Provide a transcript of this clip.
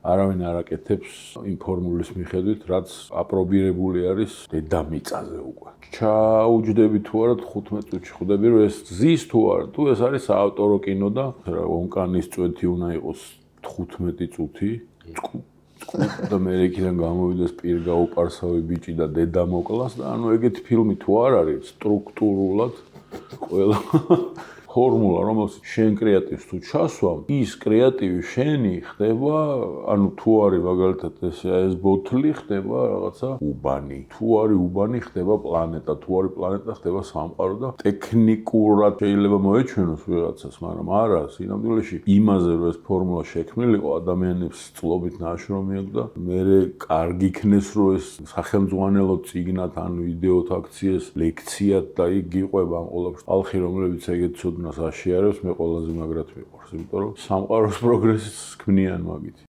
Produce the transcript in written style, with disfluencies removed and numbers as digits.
არავინ არ აკეთებს იმ ფორმულის მიხედვით, რაც აპრობირებული არის დედამიწაზე უკვე. ჩაუჯდები თუ არა 15 წუთში ხვდები, რომ ეს ზის თუ არა, თუ ეს არის საავტორო კინო და ონკანის წვეთი უნდა იყოს 15 წუთი. და მე იქიდან გამოვიდეს პირ გაუპარსავი ბიჭი და დედა მოკლას და ანუ ეგეთი ფილმი თუ არ არის სტრუქტურულად ყველა ფორმულა, რომელსაც შენ კრეატივს თუ ჩასვამ, ის კრეატივი შენი ხდება, ანუ თუ არის მაგალითად ეს ბოთლი ხდება რაღაცა უბანი. თუ არის უბანი ხდება პლანეტა, თუ არის პლანეტა ხდება სამყარო და ტექნიკურად შეიძლება მოეჩვენოს ვიღაცას, მაგრამ არა, სინამდვილეში იმაზე რომ ეს ფორმულა შექმნილიყო, ადამიანებს წლობით ნაშრომი აქვს და მერე კარგი იქნეს რომ ეს სახელმძღვანელო წიგნად ან ვიდეოთ აქციეს ლექციად და იქ გიყვება ამ ყველაფერს. ხალხი რომლებიც ეგეთ ცოდნას აშიარებს, მე ყველაზე მაგრად მიყვარს, იმიტომ რომ სამყაროს პროგრესს ქმნიან მაგით.